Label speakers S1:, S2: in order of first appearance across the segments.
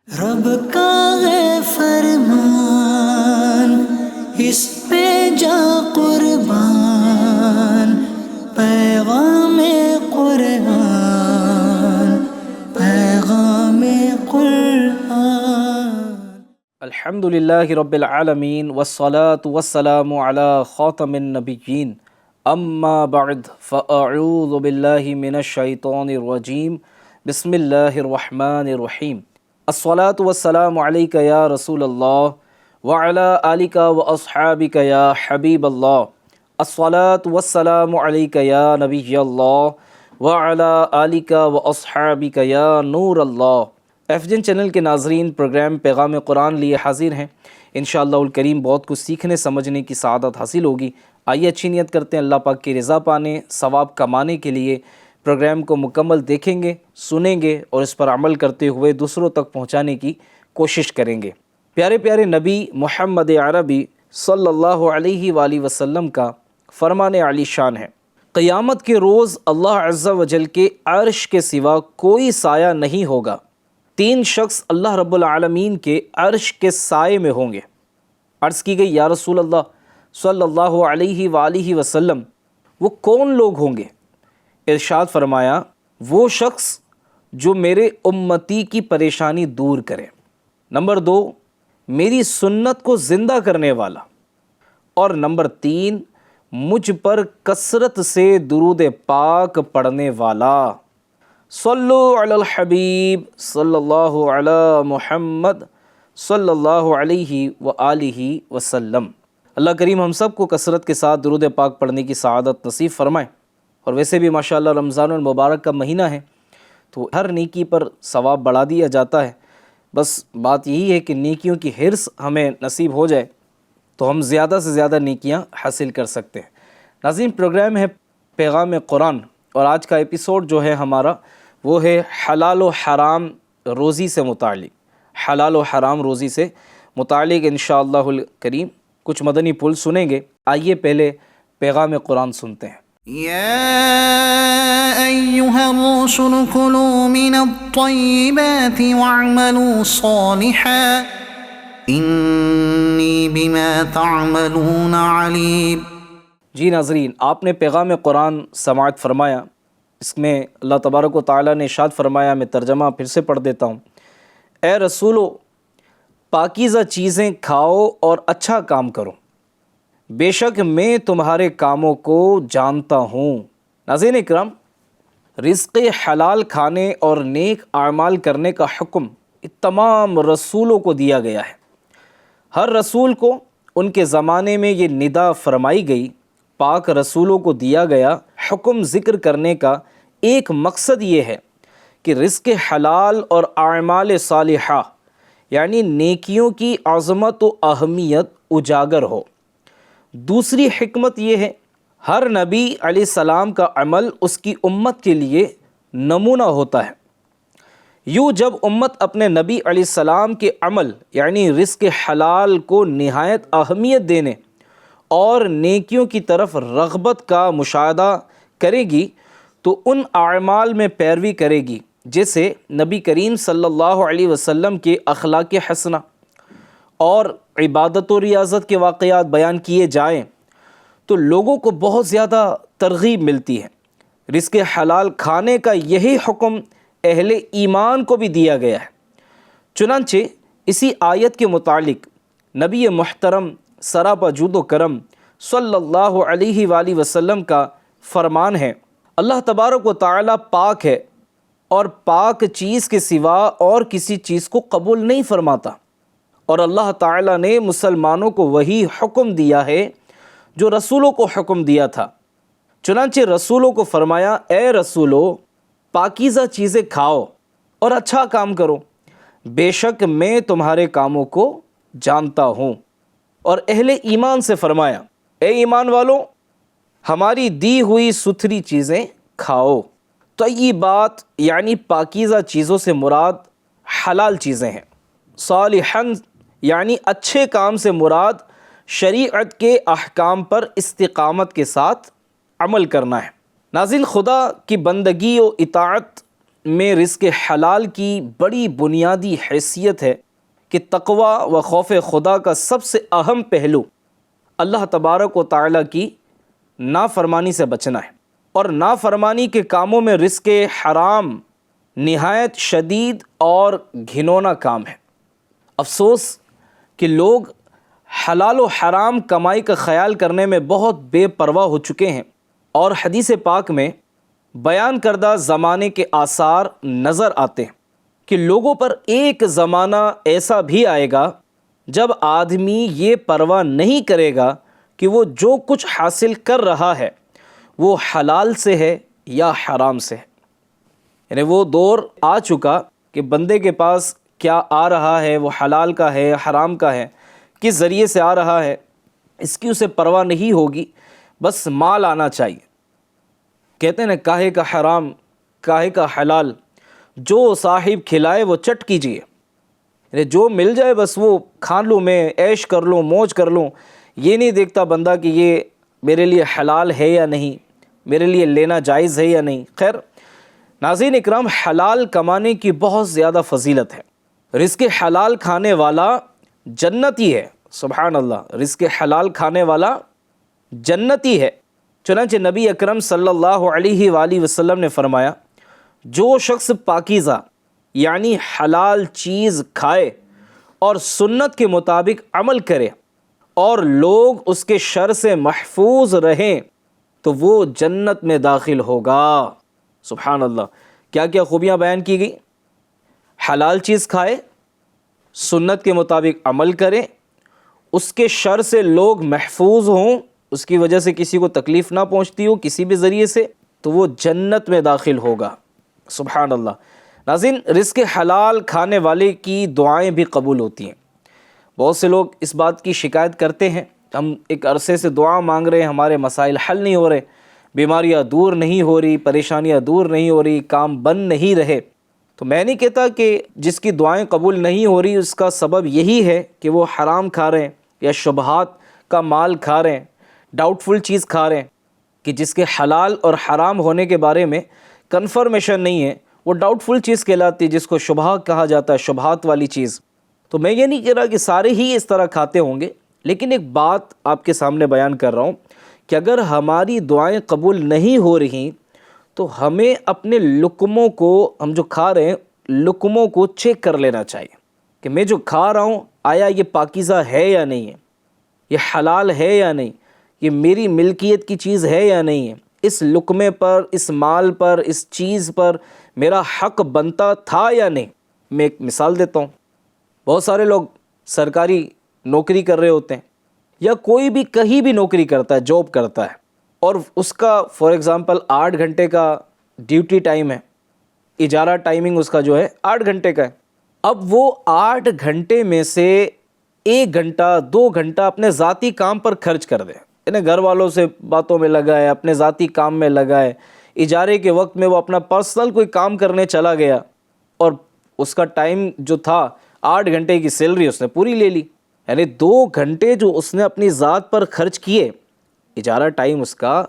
S1: رب کا ہے فرمان، اس پہ جا قربان، پیغام قرآن، پیغام قرآن۔
S2: الحمد للہ رب العالمین والصلاة والسلام علی خاتم النبیین، اما بعد فاعوذ باللہ من الشیطان الرجیم، بسم اللہ الرحمن الرحیم۔ الصلاة والسلام علیک یا رسول اللہ وعلی آلک واصحابک یا حبیب اللہ، الصلاة والسلام علیک یا نبی اللہ وعلی آلک واصحابک یا نور اللہ۔ ایف جن چینل کے ناظرین، پروگرام پیغام قرآن لیے حاضر ہیں۔ انشاءاللہ الکریم بہت کچھ سیکھنے سمجھنے کی سعادت حاصل ہوگی۔ آئیے اچھی نیت کرتے ہیں، اللہ پاک کی رضا پانے، ثواب کمانے کے لیے پروگرام کو مکمل دیکھیں گے، سنیں گے اور اس پر عمل کرتے ہوئے دوسروں تک پہنچانے کی کوشش کریں گے۔ پیارے پیارے نبی محمد عربی صلی اللہ علیہ وآلہ وسلم کا فرمان علی شان ہے، قیامت کے روز اللہ عز و جل کے عرش کے سوا کوئی سایہ نہیں ہوگا۔ 3 شخص اللہ رب العالمین کے عرش کے سائے میں ہوں گے۔ عرض کی گئی یا رسول اللہ صلی اللہ علیہ وآلہ وسلم وہ کون لوگ ہوں گے؟ ارشاد فرمایا وہ شخص جو میرے امتی کی پریشانی دور کرے، نمبر 2 میری سنت کو زندہ کرنے والا، اور نمبر 3 مجھ پر کثرت سے درود پاک پڑھنے والا۔ صلو علی الحبیب صلی اللہ علی محمد صلی اللہ علیہ وآلہ وسلم۔ اللہ کریم ہم سب کو کثرت کے ساتھ درود پاک پڑھنے کی سعادت نصیب فرمائے۔ اور ویسے بھی ماشاءاللہ رمضان المبارک کا مہینہ ہے تو ہر نیکی پر ثواب بڑھا دیا جاتا ہے، بس بات یہی ہے کہ نیکیوں کی حرص ہمیں نصیب ہو جائے تو ہم زیادہ سے زیادہ نیکیاں حاصل کر سکتے ہیں۔ ناظرین، پروگرام ہے پیغام قرآن، اور آج کا ایپیسوڈ جو ہے ہمارا وہ ہے حلال و حرام روزی سے متعلق۔ حلال و حرام روزی سے متعلق انشاءاللہ الکریم کچھ مدنی پھول سنیں گے۔ آئیے پہلے پیغام قرآن سنتے ہیں۔
S1: يا أيها الرسل كلوا من الطيبات واعملوا صالحا إني بما تعملون عليم۔
S2: جی ناظرین، آپ نے پیغام قرآن سماعت فرمایا۔ اس میں اللہ تبارک و تعالیٰ نے ارشاد فرمایا، میں ترجمہ پھر سے پڑھ دیتا ہوں۔ اے رسولو، پاکیزہ چیزیں کھاؤ اور اچھا کام کرو، بے شک میں تمہارے کاموں کو جانتا ہوں۔ ناظرین اکرام، رزق حلال کھانے اور نیک اعمال کرنے کا حکم تمام رسولوں کو دیا گیا ہے۔ ہر رسول کو ان کے زمانے میں یہ ندا فرمائی گئی۔ پاک رسولوں کو دیا گیا حکم ذکر کرنے کا ایک مقصد یہ ہے کہ رزق حلال اور اعمال صالحہ یعنی نیکیوں کی عظمت و اہمیت اجاگر ہو۔ دوسری حکمت یہ ہے ہر نبی علیہ السلام کا عمل اس کی امت کے لیے نمونہ ہوتا ہے۔ یوں جب امت اپنے نبی علیہ السلام کے عمل یعنی رزق حلال کو نہایت اہمیت دینے اور نیکیوں کی طرف رغبت کا مشاہدہ کرے گی تو ان اعمال میں پیروی کرے گی جیسے نبی کریم صلی اللہ علیہ وسلم کے اخلاق حسنہ اور عبادت و ریاضت کے واقعات بیان کیے جائیں تو لوگوں کو بہت زیادہ ترغیب ملتی ہے۔ رزق حلال کھانے کا یہی حکم اہل ایمان کو بھی دیا گیا ہے۔ چنانچہ اسی آیت کے متعلق نبی محترم سراپا جود و کرم صلی اللہ علیہ وآلہ وسلم کا فرمان ہے، اللہ تبارک و تعالیٰ پاک ہے اور پاک چیز کے سوا اور کسی چیز کو قبول نہیں فرماتا، اور اللہ تعالیٰ نے مسلمانوں کو وہی حکم دیا ہے جو رسولوں کو حکم دیا تھا۔ چنانچہ رسولوں کو فرمایا، اے رسولو، پاکیزہ چیزیں کھاؤ اور اچھا کام کرو، بے شک میں تمہارے کاموں کو جانتا ہوں۔ اور اہل ایمان سے فرمایا، اے ایمان والو، ہماری دی ہوئی ستھری چیزیں کھاؤ۔ طیبات یعنی پاکیزہ چیزوں سے مراد حلال چیزیں ہیں۔ صالحاً یعنی اچھے کام سے مراد شریعت کے احکام پر استقامت کے ساتھ عمل کرنا ہے۔ ناظرین، خدا کی بندگی و اطاعت میں رزق حلال کی بڑی بنیادی حیثیت ہے کہ تقوی و خوف خدا کا سب سے اہم پہلو اللہ تبارک و تعالیٰ کی نافرمانی سے بچنا ہے، اور نافرمانی کے کاموں میں رزق حرام نہایت شدید اور گھنونا کام ہے۔ افسوس کہ لوگ حلال و حرام کمائی کا خیال کرنے میں بہت بے پرواہ ہو چکے ہیں، اور حدیث پاک میں بیان کردہ زمانے کے آثار نظر آتے ہیں کہ لوگوں پر ایک زمانہ ایسا بھی آئے گا جب آدمی یہ پرواہ نہیں کرے گا کہ وہ جو کچھ حاصل کر رہا ہے وہ حلال سے ہے یا حرام سے ہے۔ یعنی وہ دور آ چکا کہ بندے کے پاس کیا آ رہا ہے وہ حلال کا ہے حرام کا ہے، کس ذریعے سے آ رہا ہے، اس کی اسے پرواہ نہیں ہوگی، بس مال آنا چاہیے۔ کہتے ہیں نا، کاہے کا حرام کاہے کا حلال، جو صاحب کھلائے وہ چٹ کیجیے۔ یعنی جو مل جائے بس وہ کھا لوں، میں عیش کر لوں، موج کر لوں، یہ نہیں دیکھتا بندہ کہ یہ میرے لیے حلال ہے یا نہیں، میرے لیے لینا جائز ہے یا نہیں۔ خیر ناظرین اکرام، حلال کمانے کی بہت زیادہ فضیلت ہے۔ رزق حلال کھانے والا جنتی ہے، سبحان اللہ، رزق حلال کھانے والا جنتی ہے۔ چنانچہ نبی اکرم صلی اللہ علیہ وآلہ وسلم نے فرمایا، جو شخص پاکیزہ یعنی حلال چیز کھائے اور سنت کے مطابق عمل کرے اور لوگ اس کے شر سے محفوظ رہیں تو وہ جنت میں داخل ہوگا۔ سبحان اللہ، کیا کیا خوبیاں بیان کی گئی؟ حلال چیز کھائے، سنت کے مطابق عمل کرے، اس کے شر سے لوگ محفوظ ہوں، اس کی وجہ سے کسی کو تکلیف نہ پہنچتی ہو کسی بھی ذریعے سے، تو وہ جنت میں داخل ہوگا۔ سبحان اللہ۔ ناظرین، رزق حلال کھانے والے کی دعائیں بھی قبول ہوتی ہیں۔ بہت سے لوگ اس بات کی شکایت کرتے ہیں، ہم ایک عرصے سے دعا مانگ رہے ہیں، ہمارے مسائل حل نہیں ہو رہے، بیماریاں دور نہیں ہو رہی، پریشانیاں دور نہیں ہو رہی، کام بن نہیں رہے۔ تو میں نہیں کہتا کہ جس کی دعائیں قبول نہیں ہو رہی اس کا سبب یہی ہے کہ وہ حرام کھا رہے ہیں یا شبہات کا مال کھا رہے ہیں، ڈاؤٹ فل چیز کھا رہے ہیں، کہ جس کے حلال اور حرام ہونے کے بارے میں کنفرمیشن نہیں ہے وہ ڈاؤٹ فل چیز کہلاتی ہے، جس کو شبہ کہا جاتا ہے، شبہات والی چیز۔ تو میں یہ نہیں کہہ رہا کہ سارے ہی اس طرح کھاتے ہوں گے، لیکن ایک بات آپ کے سامنے بیان کر رہا ہوں کہ اگر ہماری دعائیں قبول نہیں ہو رہی تو ہمیں اپنے لقموں کو، ہم جو کھا رہے ہیں لقموں کو چیک کر لینا چاہیے کہ میں جو کھا رہا ہوں آیا یہ پاکیزہ ہے یا نہیں ہے، یہ حلال ہے یا نہیں، یہ میری ملکیت کی چیز ہے یا نہیں ہے، اس لقمے پر، اس مال پر، اس چیز پر میرا حق بنتا تھا یا نہیں۔ میں ایک مثال دیتا ہوں، بہت سارے لوگ سرکاری نوکری کر رہے ہوتے ہیں یا کوئی بھی کہیں بھی نوکری کرتا ہے، جاب کرتا ہے، اور اس کا فار ایگزامپل 8 گھنٹے کا ڈیوٹی ٹائم ہے، اجارہ ٹائمنگ اس کا جو ہے 8 گھنٹے کا ہے۔ اب وہ 8 گھنٹے میں سے 1 گھنٹہ 2 گھنٹہ اپنے ذاتی کام پر خرچ کر دے، یعنی گھر والوں سے باتوں میں لگا ہے، اپنے ذاتی کام میں لگا ہے، اجارے کے وقت میں وہ اپنا پرسنل کوئی کام کرنے چلا گیا اور اس کا ٹائم جو تھا 8 گھنٹے کی سیلری اس نے پوری لے لی، یعنی 2 گھنٹے جو اس نے اپنی ذات پر خرچ کیے، اجارہ ٹائم اس کا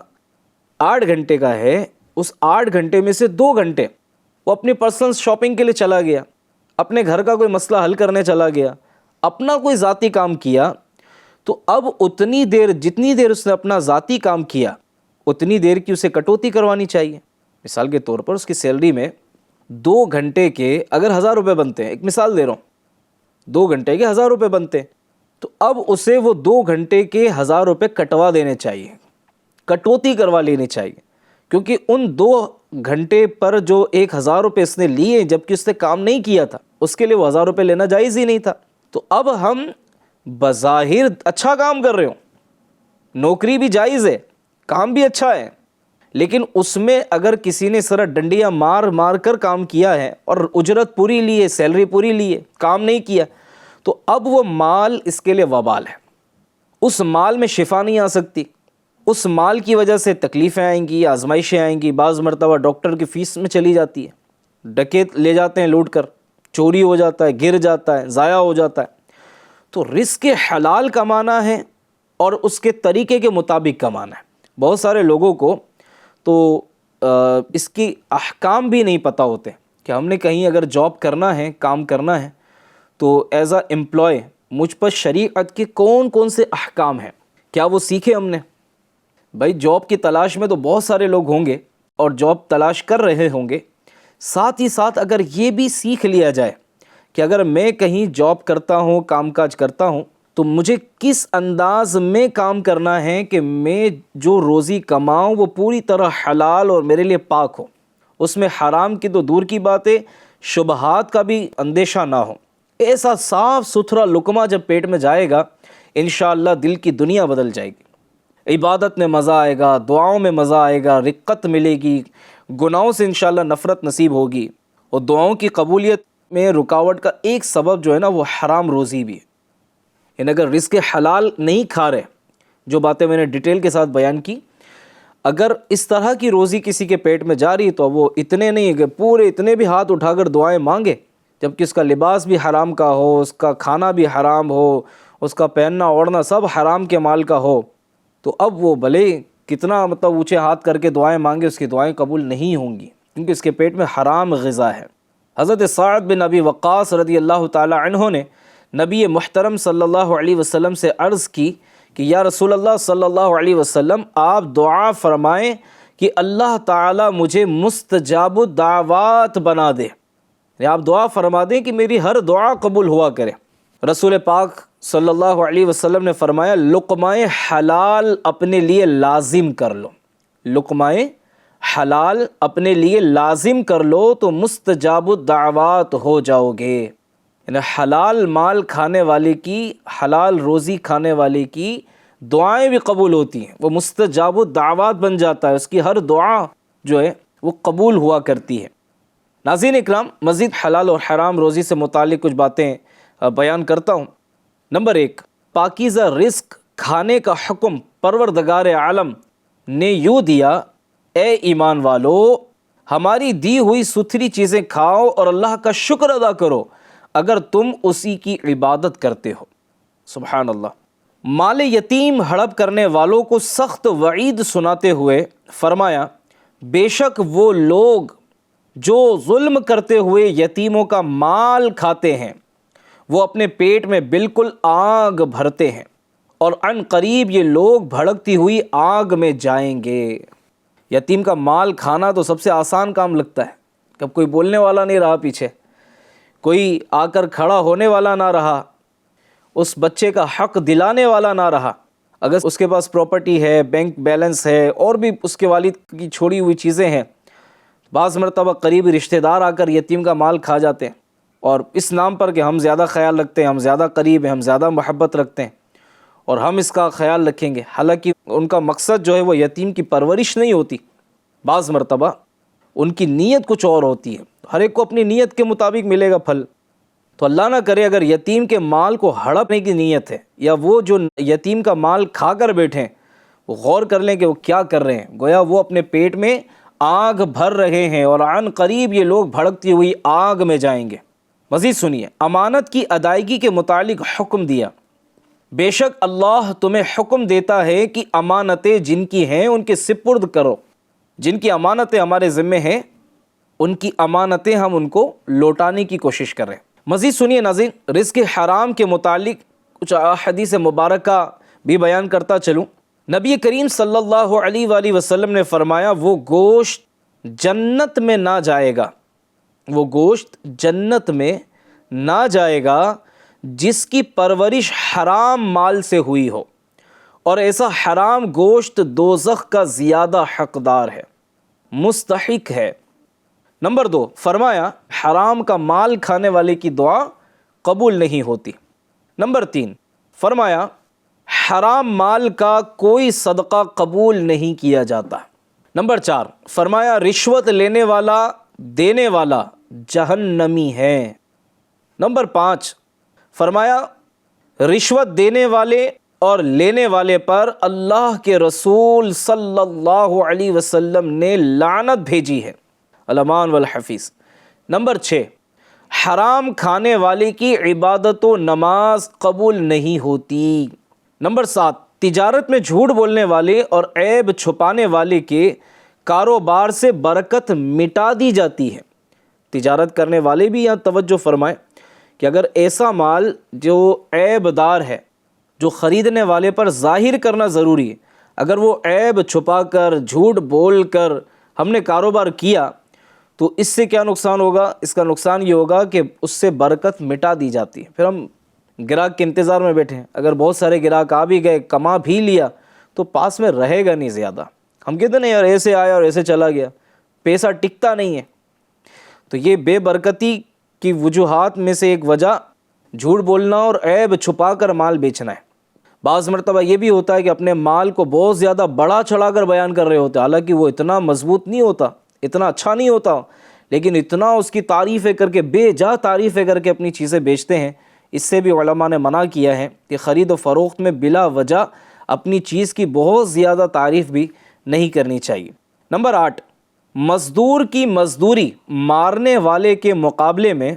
S2: 8 گھنٹے کا ہے، اس 8 گھنٹے میں سے 2 گھنٹے وہ اپنی پرسنل شاپنگ کے لیے چلا گیا، اپنے گھر کا کوئی مسئلہ حل کرنے چلا گیا، اپنا کوئی ذاتی کام کیا، تو اب اتنی دیر جتنی دیر اس نے اپنا ذاتی کام کیا اتنی دیر کی اسے کٹوتی کروانی چاہیے۔ مثال کے طور پر اس کی سیلری میں 2 گھنٹے کے اگر 1000 روپے بنتے ہیں، ایک مثال دے رہا ہوں، 2 گھنٹے کے 1000 روپے بنتے ہیں، تو اب اسے وہ 2 گھنٹے کے 1000 روپے کٹوا دینے چاہیے، کٹوتی کروا لینی چاہیے، کیونکہ ان 2 گھنٹے پر جو 1000 روپے اس نے لیے جبکہ اس نے کام نہیں کیا تھا، اس کے لیے وہ 1000 روپے لینا جائز ہی نہیں تھا۔ تو اب ہم بظاہر اچھا کام کر رہے ہوں، نوکری بھی جائز ہے، کام بھی اچھا ہے، لیکن اس میں اگر کسی نے سر ڈنڈیاں مار مار کر کام کیا ہے اور اجرت پوری لی ہے، سیلری پوری لی ہے، کام نہیں کیا، تو اب وہ مال اس کے لیے وبال ہے، اس مال میں شفا نہیں آ سکتی، اس مال کی وجہ سے تکلیفیں آئیں گی، آزمائشیں آئیں گی، بعض مرتبہ ڈاکٹر کی فیس میں چلی جاتی ہے، ڈکیت لے جاتے ہیں لوٹ کر، چوری ہو جاتا ہے، گر جاتا ہے، ضائع ہو جاتا ہے۔ تو رزق حلال کمانا ہے اور اس کے طریقے کے مطابق کمانا ہے۔ بہت سارے لوگوں کو تو اس کی احکام بھی نہیں پتہ ہوتے، کہ ہم نے کہیں اگر جاب کرنا ہے، کام کرنا ہے، تو ایز اے امپلائی مجھ پر شریعت کے کون کون سے احکام ہیں، کیا وہ سیکھے ہم نے؟ بھائی جاب کی تلاش میں تو بہت سارے لوگ ہوں گے اور جاب تلاش کر رہے ہوں گے، ساتھ ہی ساتھ اگر یہ بھی سیکھ لیا جائے کہ اگر میں کہیں جاب کرتا ہوں، کام کاج کرتا ہوں، تو مجھے کس انداز میں کام کرنا ہے کہ میں جو روزی کماؤں وہ پوری طرح حلال اور میرے لیے پاک ہو، اس میں حرام کی تو دور کی بات ہے، شبہات کا بھی اندیشہ نہ ہو۔ ایسا صاف ستھرا لقمہ جب پیٹ میں جائے گا، انشاءاللہ دل کی دنیا بدل جائے گی، عبادت میں مزہ آئے گا، دعاؤں میں مزہ آئے گا، رقت ملے گی، گناہوں سے انشاءاللہ نفرت نصیب ہوگی۔ اور دعاؤں کی قبولیت میں رکاوٹ کا ایک سبب جو ہے نا وہ حرام روزی بھی ہے، یعنی اگر رزق حلال نہیں کھا رہے، جو باتیں میں نے ڈیٹیل کے ساتھ بیان کی، اگر اس طرح کی روزی کسی کے پیٹ میں جا رہی تو وہ اتنے نہیں کہ پورے اتنے بھی ہاتھ اٹھا کر دعائیں مانگے، جبکہ اس کا لباس بھی حرام کا ہو، اس کا کھانا بھی حرام ہو، اس کا پہننا اوڑھنا سب حرام کے مال کا ہو، تو اب وہ بھلے کتنا اونچے ہاتھ کر کے دعائیں مانگے، اس کی دعائیں قبول نہیں ہوں گی، کیونکہ اس کے پیٹ میں حرام غذا ہے۔ حضرت سعد بن ابی وقاص رضی اللہ تعالی عنہ نے نبی محترم صلی اللہ علیہ وسلم سے عرض کی کہ یا رسول اللہ صلی اللہ علیہ وسلم، آپ دعا فرمائیں کہ اللہ تعالی مجھے مستجاب الدعوات بنا دے، یعنی آپ دعا فرما دیں کہ میری ہر دعا قبول ہوا کرے۔ رسول پاک صلی اللہ علیہ وسلم نے فرمایا لقمہ حلال اپنے لیے لازم کر لو، لقمہ حلال اپنے لیے لازم کر لو تو مستجاب الدعوات ہو جاؤ گے، یعنی حلال مال کھانے والے کی، حلال روزی کھانے والے کی دعائیں بھی قبول ہوتی ہیں، وہ مستجاب الدعوات بن جاتا ہے، اس کی ہر دعا جو ہے وہ قبول ہوا کرتی ہے۔ ناظرین اکرام، مزید حلال اور حرام روزی سے متعلق کچھ باتیں بیان کرتا ہوں۔ نمبر 1، پاکیزہ رزق کھانے کا حکم پروردگار عالم نے یوں دیا، اے ایمان والو ہماری دی ہوئی ستھری چیزیں کھاؤ اور اللہ کا شکر ادا کرو اگر تم اسی کی عبادت کرتے ہو۔ سبحان اللہ۔ مال یتیم ہڑپ کرنے والوں کو سخت وعید سناتے ہوئے فرمایا، بے شک وہ لوگ جو ظلم کرتے ہوئے یتیموں کا مال کھاتے ہیں وہ اپنے پیٹ میں بالکل آگ بھرتے ہیں اور عن قریب یہ لوگ بھڑکتی ہوئی آگ میں جائیں گے۔ یتیم کا مال کھانا تو سب سے آسان کام لگتا ہے، کب کوئی بولنے والا نہیں رہا، پیچھے کوئی آ کر کھڑا ہونے والا نہ رہا، اس بچے کا حق دلانے والا نہ رہا۔ اگر اس کے پاس پراپرٹی ہے، بینک بیلنس ہے، اور بھی اس کے والد کی چھوڑی ہوئی چیزیں ہیں، بعض مرتبہ قریبی رشتہ دار آ کر یتیم کا مال کھا جاتے ہیں، اور اس نام پر کہ ہم زیادہ خیال رکھتے ہیں، ہم زیادہ قریب ہیں، ہم زیادہ محبت رکھتے ہیں اور ہم اس کا خیال رکھیں گے، حالانکہ ان کا مقصد جو ہے وہ یتیم کی پرورش نہیں ہوتی، بعض مرتبہ ان کی نیت کچھ اور ہوتی ہے، ہر ایک کو اپنی نیت کے مطابق ملے گا پھل۔ تو اللہ نہ کرے اگر یتیم کے مال کو ہڑپنے کی نیت ہے، یا وہ جو یتیم کا مال کھا کر بیٹھیں وہ غور کر لیں کہ وہ کیا کر رہے ہیں، گویا وہ اپنے پیٹ میں آگ بھر رہے ہیں اور عن قریب یہ لوگ بھڑکتی ہوئی آگ میں جائیں گے۔ مزید سنیے، امانت کی ادائیگی کے متعلق حکم دیا، بے شک اللہ تمہیں حکم دیتا ہے کہ امانتیں جن کی ہیں ان کے سپرد کرو، جن کی امانتیں ہمارے ذمے ہیں ان کی امانتیں ہم ان کو لوٹانے کی کوشش کریں۔ مزید سنیے ناظرین، رزق حرام کے متعلق کچھ احادیث مبارکہ بھی بیان کرتا چلوں۔ نبی کریم صلی اللہ علیہ وآلہ وسلم نے فرمایا، وہ گوشت جنت میں نہ جائے گا، وہ گوشت جنت میں نہ جائے گا جس کی پرورش حرام مال سے ہوئی ہو، اور ایسا حرام گوشت دوزخ کا زیادہ حقدار ہے، مستحق ہے۔ نمبر 2، فرمایا حرام کا مال کھانے والے کی دعا قبول نہیں ہوتی۔ نمبر 3، فرمایا حرام مال کا کوئی صدقہ قبول نہیں کیا جاتا۔ نمبر 4، فرمایا رشوت لینے والا دینے والا جہنمی ہے۔ نمبر 5، فرمایا رشوت دینے والے اور لینے والے پر اللہ کے رسول صلی اللہ علیہ وسلم نے لعنت بھیجی ہے، الامان والحفیظ۔ نمبر 6، حرام کھانے والے کی عبادت و نماز قبول نہیں ہوتی۔ نمبر 7، تجارت میں جھوٹ بولنے والے اور عیب چھپانے والے کے کاروبار سے برکت مٹا دی جاتی ہے۔ تجارت کرنے والے بھی یہاں توجہ فرمائیں کہ اگر ایسا مال جو عیب دار ہے، جو خریدنے والے پر ظاہر کرنا ضروری ہے، اگر وہ عیب چھپا کر جھوٹ بول کر ہم نے کاروبار کیا تو اس سے کیا نقصان ہوگا؟ اس کا نقصان یہ ہوگا کہ اس سے برکت مٹا دی جاتی ہے، پھر ہم گراہک کے انتظار میں بیٹھے ہیں، اگر بہت سارے گراہک آ بھی گئے، کما بھی لیا تو پاس میں رہے گا نہیں زیادہ۔ ہم کہتے ہیں یار ایسے آیا اور ایسے چلا گیا، پیسہ ٹکتا نہیں ہے۔ تو یہ بے برکتی کی وجوہات میں سے ایک وجہ جھوٹ بولنا اور عیب چھپا کر مال بیچنا ہے۔ بعض مرتبہ یہ بھی ہوتا ہے کہ اپنے مال کو بہت زیادہ بڑا چڑھا کر بیان کر رہے ہوتے ہیں، حالانکہ وہ اتنا مضبوط نہیں ہوتا، اتنا اچھا نہیں ہوتا، لیکن اتنا اس کی تعریفیں کر کے، بے جا تعریفیں کر کے اپنی چیزیں بیچتے ہیں۔ اس سے بھی علماء نے منع کیا ہے کہ خرید و فروخت میں بلا وجہ اپنی چیز کی بہت زیادہ تعریف بھی نہیں کرنی چاہیے۔ نمبر 8، مزدور کی مزدوری مارنے والے کے مقابلے میں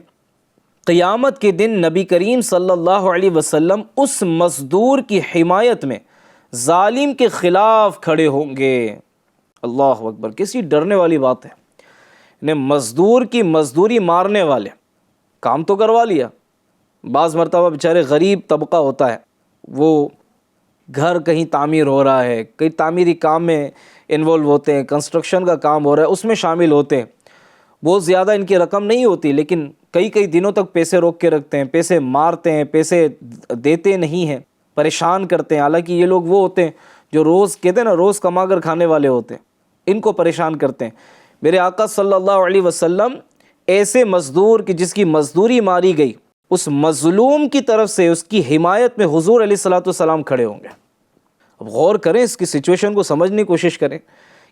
S2: قیامت کے دن نبی کریم صلی اللہ علیہ وسلم اس مزدور کی حمایت میں ظالم کے خلاف کھڑے ہوں گے۔ اللہ اکبر، کسی ڈرنے والی بات ہے۔ مزدور کی مزدوری مارنے والے، کام تو کروا لیا، بعض مرتبہ بیچارے غریب طبقہ ہوتا ہے، وہ گھر کہیں تعمیر ہو رہا ہے، کئی تعمیری کام میں انوالو ہوتے ہیں، کنسٹرکشن کا کام ہو رہا ہے، اس میں شامل ہوتے ہیں، بہت زیادہ ان کی رقم نہیں ہوتی، لیکن کئی دنوں تک پیسے روک کے رکھتے ہیں، پیسے مارتے ہیں، پیسے دیتے نہیں ہیں، پریشان کرتے ہیں۔ حالانکہ یہ لوگ وہ ہوتے ہیں جو روز کہتے ہیں نا، روز کما کر کھانے والے ہوتے ہیں، ان کو پریشان کرتے ہیں۔ میرے آقا صلی اللہ علیہ وسلم ایسے مزدور کی جس کی مزدوری ماری گئی، اس مظلوم کی طرف سے اس کی حمایت میں حضور علیہ الصلوۃ والسلام کھڑے ہوں گے۔ اب غور کریں، اس کی سچویشن کو سمجھنے کی کوشش کریں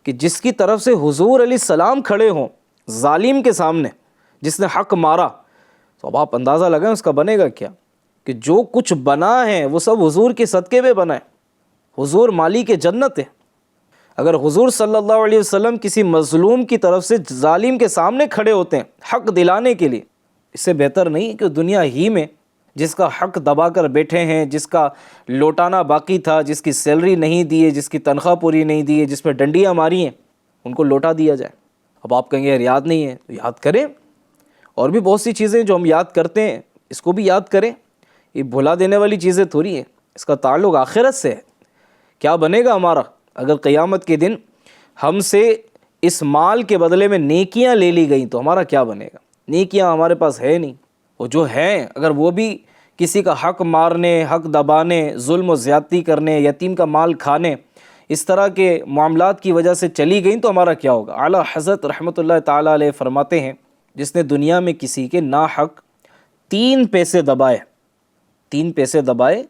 S2: کہ جس کی طرف سے حضور علیہ السلام کھڑے ہوں ظالم کے سامنے، جس نے حق مارا، تو اب آپ اندازہ لگائیں اس کا بنے گا کیا، کہ جو کچھ بنا ہے وہ سب حضور کے صدقے میں بنا ہے۔ حضور مالک جنت ہے۔ اگر حضور صلی اللہ علیہ وسلم کسی مظلوم کی طرف سے ظالم کے سامنے کھڑے ہوتے ہیں حق دلانے کے لیے، اس سے بہتر نہیں کہ دنیا ہی میں جس کا حق دبا کر بیٹھے ہیں، جس کا لوٹانا باقی تھا، جس کی سیلری نہیں دی ہے، جس کی تنخواہ پوری نہیں دی ہے، جس پہ ڈنڈیاں ماری ہیں، ان کو لوٹا دیا جائے۔ اب آپ کہیں گے یار یاد نہیں ہے، تو یاد کریں، اور بھی بہت سی چیزیں جو ہم یاد کرتے ہیں اس کو بھی یاد کریں۔ یہ بھلا دینے والی چیزیں تھوڑی ہیں، اس کا تعلق آخرت سے ہے۔ کیا بنے گا ہمارا اگر قیامت کے دن ہم سے اس مال کے بدلے میں نیکیاں لے لی گئیں تو ہمارا کیا بنے گا؟ نیکیاں ہمارے پاس ہے نہیں، وہ جو ہیں اگر وہ بھی کسی کا حق مارنے، حق دبانے، ظلم و زیادتی کرنے، یتیم کا مال کھانے، اس طرح کے معاملات کی وجہ سے چلی گئیں تو ہمارا کیا ہوگا؟ اعلیٰ حضرت رحمۃ اللہ تعالیٰ علیہ فرماتے ہیں، جس نے دنیا میں کسی کے ناحق 3 پیسے دبائے، 3 پیسے دبائے،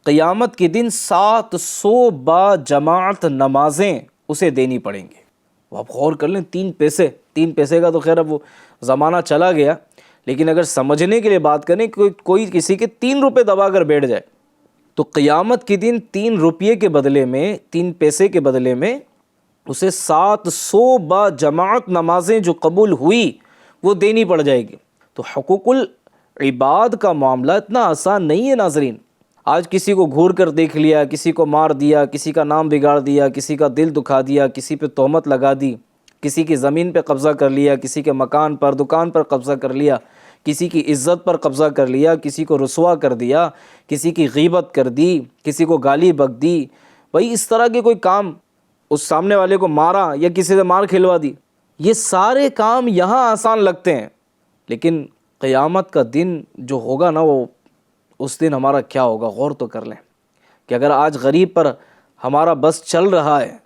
S2: قیامت کے دن 700 با جماعت نمازیں اسے دینی پڑیں گے۔ وہ آپ غور کر لیں، 3 پیسے کا تو خیر اب وہ زمانہ چلا گیا، لیکن اگر سمجھنے کے لیے بات کریں، کوئی کسی کے 3 روپے دبا کر بیٹھ جائے تو قیامت کے دن 3 روپے کے بدلے میں، 3 پیسے کے بدلے میں اسے 700 با جماعت نمازیں جو قبول ہوئی وہ دینی پڑ جائے گی۔ تو حقوق العباد کا معاملہ اتنا آسان نہیں ہے ناظرین۔ آج کسی کو گھور کر دیکھ لیا، کسی کو مار دیا، کسی کا نام بگاڑ دیا، کسی کا دل دکھا دیا، کسی پہ تہمت لگا دی، کسی کی زمین پہ قبضہ کر لیا، کسی کے مکان پر، دکان پر قبضہ کر لیا، کسی کی عزت پر قبضہ کر لیا، کسی کو رسوا کر دیا، کسی کی غیبت کر دی، کسی کو گالی بک دی، بھائی اس طرح کے کوئی کام، اس سامنے والے کو مارا یا کسی سے مار کھلوا دی، یہ سارے کام یہاں آسان لگتے ہیں، لیکن قیامت کا دن جو ہوگا نا، وہ اس دن ہمارا کیا ہوگا؟ غور تو کر لیں کہ اگر آج غریب پر ہمارا بس چل رہا ہے،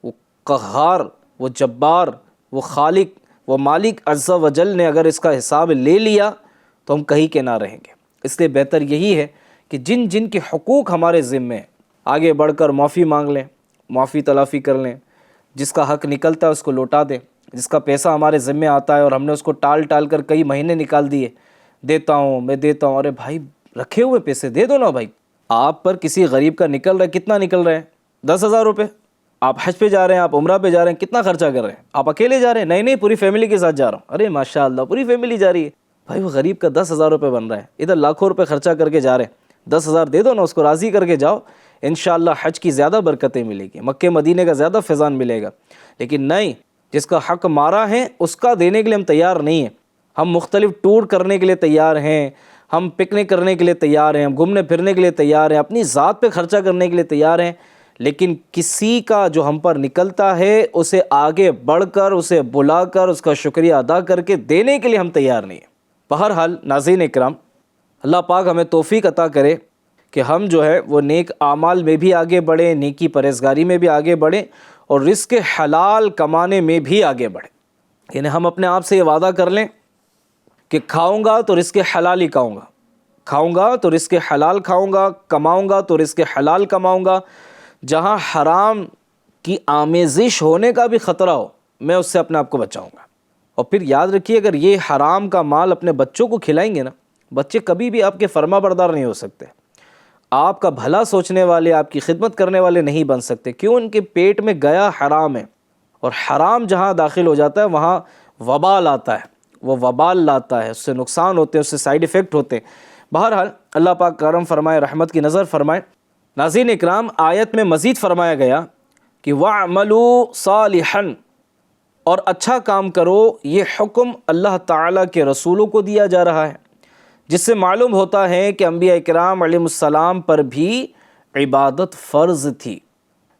S2: وہ قہار، وہ جبار، وہ خالق، وہ مالک عز و جل نے اگر اس کا حساب لے لیا تو ہم کہیں کے نہ رہیں گے۔ اس لیے بہتر یہی ہے کہ جن جن کے حقوق ہمارے ذمے ہیں آگے بڑھ کر معافی مانگ لیں، معافی تلافی کر لیں، جس کا حق نکلتا ہے اس کو لوٹا دیں، جس کا پیسہ ہمارے ذمے آتا ہے اور ہم نے اس کو ٹال کر کئی مہینے نکال دیے، دیتا ہوں میں دیتا ہوں، ارے بھائی رکھے ہوئے پیسے دے دو نا بھائی۔ آپ پر کسی غریب کا نکل رہا ہے، کتنا نکل رہا ہے؟ 10,000 روپے۔ آپ حج پہ جا رہے ہیں، آپ عمرہ پہ جا رہے ہیں، کتنا خرچہ کر رہے ہیں؟ آپ اکیلے جا رہے ہیں؟ نہیں پوری فیملی کے ساتھ جا رہا ہوں۔ ارے ماشاءاللہ پوری فیملی جا رہی ہے۔ بھائی وہ غریب کا 10,000 روپے بن رہا ہے، ادھر لاکھوں روپے خرچہ کر کے جا رہے ہیں، 10,000 دے دو نا، اس کو راضی کر کے جاؤ، انشاءاللہ حج کی زیادہ برکتیں ملے گی، مکہ مدینے کا زیادہ فیضان ملے گا۔ لیکن نہیں، جس کا حق مارا ہے اس کا دینے کے لیے ہم تیار نہیں ہیں، ہم مختلف ٹور کرنے کے لیے تیار ہیں، ہم پکنک کرنے کے لیے تیار ہیں، ہم گھومنے پھرنے کے لیے تیار ہیں، اپنی ذات پہ خرچہ کرنے کے لیے تیار ہیں، لیکن کسی کا جو ہم پر نکلتا ہے اسے آگے بڑھ کر، اسے بلا کر، اس کا شکریہ ادا کر کے دینے کے لیے ہم تیار نہیں ہیں۔ بہرحال ناظرین اکرام، اللہ پاک ہمیں توفیق عطا کرے کہ ہم جو ہے وہ نیک اعمال میں بھی آگے بڑھیں، نیکی پرہیزگاری میں بھی آگے بڑھیں، اور رزق حلال کمانے میں بھی آگے بڑھیں۔ یعنی ہم اپنے آپ سے یہ وعدہ کر لیں کہ کھاؤں گا تو رزق حلال ہی کھاؤں گا، کھاؤں گا تو رزق حلال کھاؤں گا، کماؤں گا تو رزق حلال کماؤں گا، جہاں حرام کی آمیزش ہونے کا بھی خطرہ ہو میں اس سے اپنے آپ کو بچاؤں گا۔ اور پھر یاد رکھیے، اگر یہ حرام کا مال اپنے بچوں کو کھلائیں گے نا، بچے کبھی بھی آپ کے فرما بردار نہیں ہو سکتے، آپ کا بھلا سوچنے والے، آپ کی خدمت کرنے والے نہیں بن سکتے۔ کیوں؟ ان کے پیٹ میں گیا حرام ہے، اور حرام جہاں داخل ہو جاتا ہے وہاں وبال آتا ہے، وہ وبال لاتا ہے، اس سے نقصان ہوتے ہیں، اس سے سائیڈ ایفیکٹ ہوتے ہیں۔ بہرحال اللہ پاک کرم فرمائے، رحمت کی نظر فرمائے۔ ناظرین اکرام، آیت میں مزید فرمایا گیا کہ وَاعْمَلُوا صَالِحًا، اور اچھا کام کرو، یہ حکم اللہ تعالیٰ کے رسولوں کو دیا جا رہا ہے، جس سے معلوم ہوتا ہے کہ انبیاء اکرام علیہ السلام پر بھی عبادت فرض تھی۔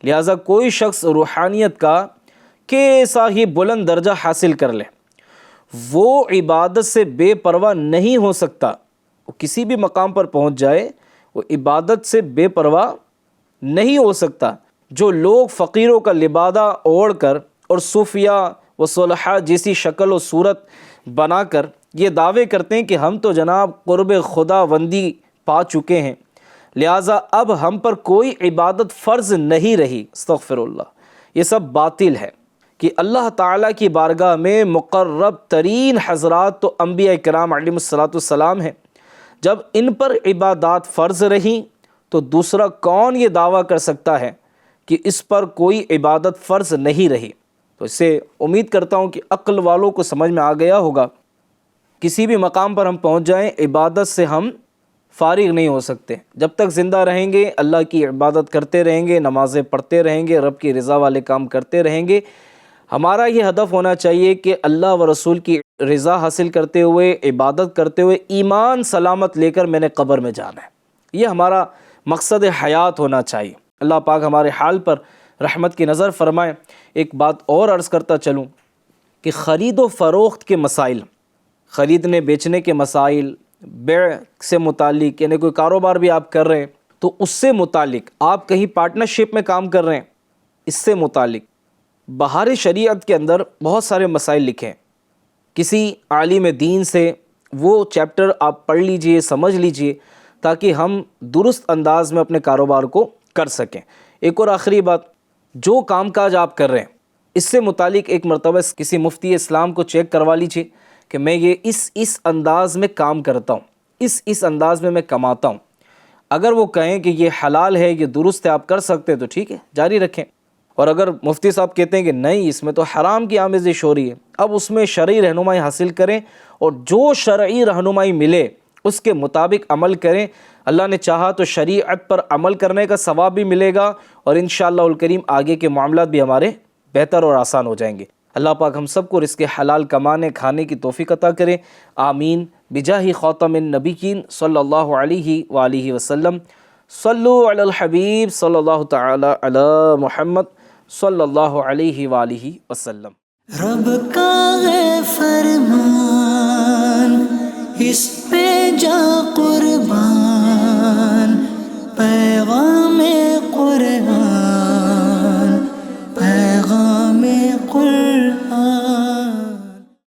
S2: لہٰذا کوئی شخص روحانیت کا کیسا ہی بلند درجہ حاصل کر لے، وہ عبادت سے بے پرواہ نہیں ہو سکتا۔ وہ کسی بھی مقام پر پہنچ جائے، وہ عبادت سے بے پرواہ نہیں ہو سکتا۔ جو لوگ فقیروں کا لبادہ اوڑھ کر اور صوفیہ و صلحاء جیسی شکل و صورت بنا کر یہ دعوے کرتے ہیں کہ ہم تو جناب قرب خدا بندی پا چکے ہیں، لہٰذا اب ہم پر کوئی عبادت فرض نہیں رہی، استغفر اللہ، یہ سب باطل ہے۔ کہ اللہ تعالیٰ کی بارگاہ میں مقرب ترین حضرات تو انبیاء کرام علیہ السلام ہیں، جب ان پر عبادات فرض رہیں تو دوسرا کون یہ دعویٰ کر سکتا ہے کہ اس پر کوئی عبادت فرض نہیں رہی؟ تو اس سے امید کرتا ہوں کہ عقل والوں کو سمجھ میں آ گیا ہوگا، کسی بھی مقام پر ہم پہنچ جائیں، عبادت سے ہم فارغ نہیں ہو سکتے۔ جب تک زندہ رہیں گے اللہ کی عبادت کرتے رہیں گے، نمازیں پڑھتے رہیں گے، رب کی رضا والے کام کرتے رہیں گے۔ ہمارا یہ ہدف ہونا چاہیے کہ اللہ و رسول کی رضا حاصل کرتے ہوئے، عبادت کرتے ہوئے، ایمان سلامت لے کر میں نے قبر میں جانا ہے۔ یہ ہمارا مقصد حیات ہونا چاہیے۔ اللہ پاک ہمارے حال پر رحمت کی نظر فرمائے۔ ایک بات اور عرض کرتا چلوں کہ خرید و فروخت کے مسائل، خریدنے بیچنے کے مسائل، بیع سے متعلق، یعنی کوئی کاروبار بھی آپ کر رہے ہیں تو اس سے متعلق، آپ کہیں پارٹنرشپ میں کام کر رہے ہیں، اس سے متعلق بہار شریعت کے اندر بہت سارے مسائل لکھے ہیں۔ کسی عالم دین سے وہ چیپٹر آپ پڑھ لیجئے، سمجھ لیجئے، تاکہ ہم درست انداز میں اپنے کاروبار کو کر سکیں۔ ایک اور آخری بات، جو کام کاج آپ کر رہے ہیں اس سے متعلق ایک مرتبہ کسی مفتی اسلام کو چیک کروا لیجئے کہ میں یہ اس انداز میں کام کرتا ہوں، اس انداز میں کماتا ہوں۔ اگر وہ کہیں کہ یہ حلال ہے، یہ درست ہے، آپ کر سکتے ہیں، تو ٹھیک ہے، جاری رکھیں۔ اور اگر مفتی صاحب کہتے ہیں کہ نہیں، اس میں تو حرام کی آمیزش ہو رہی ہے، اب اس میں شرعی رہنمائی حاصل کریں، اور جو شرعی رہنمائی ملے اس کے مطابق عمل کریں۔ اللہ نے چاہا تو شریعت پر عمل کرنے کا ثواب بھی ملے گا، اور انشاءاللہ الکریم آگے کے معاملات بھی ہمارے بہتر اور آسان ہو جائیں گے۔ اللہ پاک ہم سب کو رزق حلال کمانے کھانے کی توفیق عطا کرے، آمین، بجاہ خاتم النبیین صلی اللہ علیہ وآلہ وسلم۔ صلو علی الحبیب صلی اللہ تعالی علی محمد صلی اللہ علیہ وآلہ وسلم۔
S3: رب کا ہے فرمان، اس پہ جا قربان۔